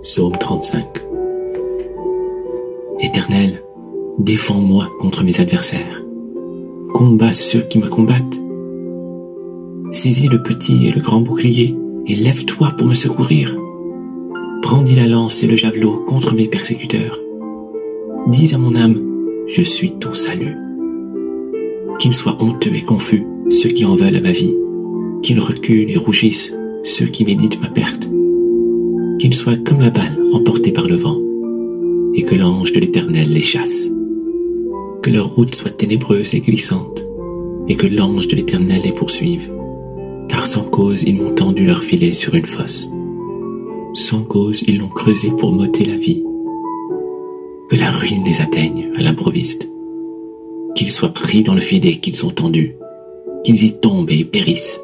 Psaume 35. Éternel, défends-moi contre mes adversaires. Combat ceux qui me combattent. Saisis le petit et le grand bouclier et lève-toi pour me secourir. Brandis la lance et le javelot contre mes persécuteurs. Dis à mon âme, je suis ton salut. Qu'ils soient honteux et confus ceux qui en veulent à ma vie. Qu'ils reculent et rougissent ceux qui méditent ma perte. Qu'ils soient comme la balle emportée par le vent, et que l'ange de l'Éternel les chasse. Que leur route soit ténébreuse et glissante, et que l'ange de l'Éternel les poursuive. Car sans cause ils m'ont tendu leur filet sur une fosse. Sans cause ils l'ont creusé pour m'ôter la vie. Que la ruine les atteigne à l'improviste. Qu'ils soient pris dans le filet qu'ils ont tendu, qu'ils y tombent et périssent.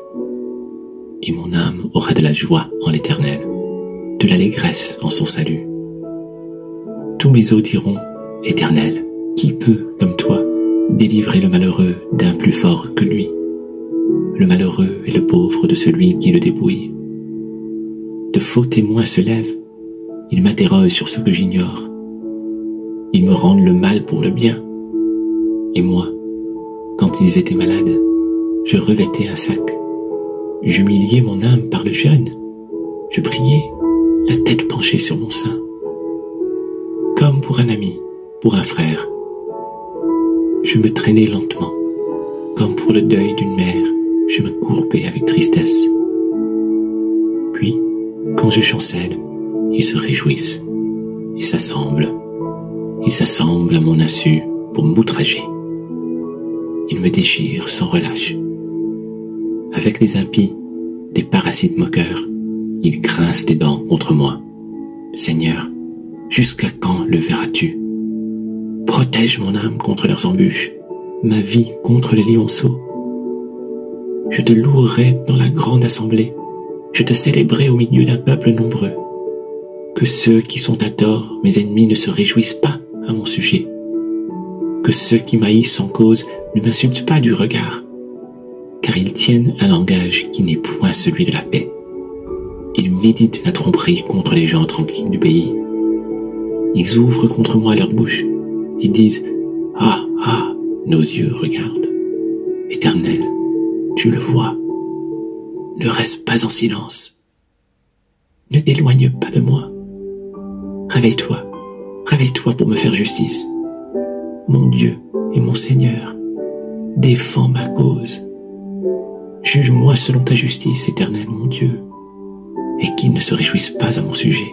Et mon âme aura de la joie en l'Éternel, de l'allégresse en son salut. Tous mes os diront, Éternel, qui peut, comme toi, délivrer le malheureux d'un plus fort que lui, le malheureux et le pauvre de celui qui le dépouille. De faux témoins se lèvent, ils m'interrogent sur ce que j'ignore. Ils me rendent le mal pour le bien. Et moi, quand ils étaient malades, je revêtais un sac. J'humiliais mon âme par le jeûne. Je priais, la tête penchée sur mon sein. Comme pour un ami, pour un frère. Je me traînais lentement. Comme pour le deuil d'une mère, je me courbais avec tristesse. Puis, quand je chancelle, ils se réjouissent et s'assemblent. Ils s'assemblent à mon insu pour m'outrager. Ils me déchirent sans relâche. Avec les impies, les parasites moqueurs, ils grincent des dents contre moi. Seigneur, jusqu'à quand le verras-tu? Protège mon âme contre leurs embûches, ma vie contre les lionceaux. Je te louerai dans la grande assemblée, je te célébrerai au milieu d'un peuple nombreux. Que ceux qui sont à tort, mes ennemis, ne se réjouissent pas à mon sujet. Que ceux qui m'haïssent sans cause ne m'insultent pas du regard, car ils tiennent un langage qui n'est point celui de la paix. Ils méditent la tromperie contre les gens tranquilles du pays. Ils ouvrent contre moi leur bouche. Ils disent « Ah, ah, nos yeux regardent. Éternel, tu le vois. Ne reste pas en silence. Ne t'éloigne pas de moi. Réveille-toi, réveille-toi pour me faire justice. Mon Dieu et mon Seigneur, défends ma cause. Juge-moi selon ta justice, Éternel, mon Dieu, et qu'ils ne se réjouissent pas à mon sujet.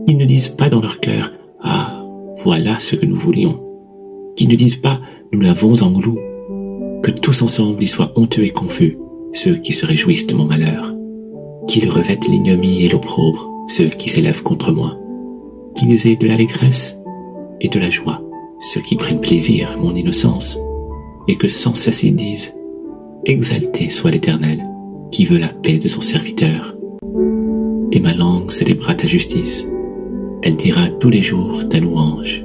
Qu'ils ne disent pas dans leur cœur, « Ah, voilà ce que nous voulions. » Qu'ils ne disent pas, « Nous l'avons en glou. » Que tous ensemble ils soient honteux et confus, ceux qui se réjouissent de mon malheur. Qu'ils revêtent l'ignomie et l'opprobre, ceux qui s'élèvent contre moi. Qu'ils aient de l'allégresse et de la joie, ceux qui prennent plaisir à mon innocence, et que sans cesse ils disent, « Exalté soit l'Éternel, qui veut la paix de son serviteur. » Et ma langue célébrera ta justice. Elle dira tous les jours ta louange.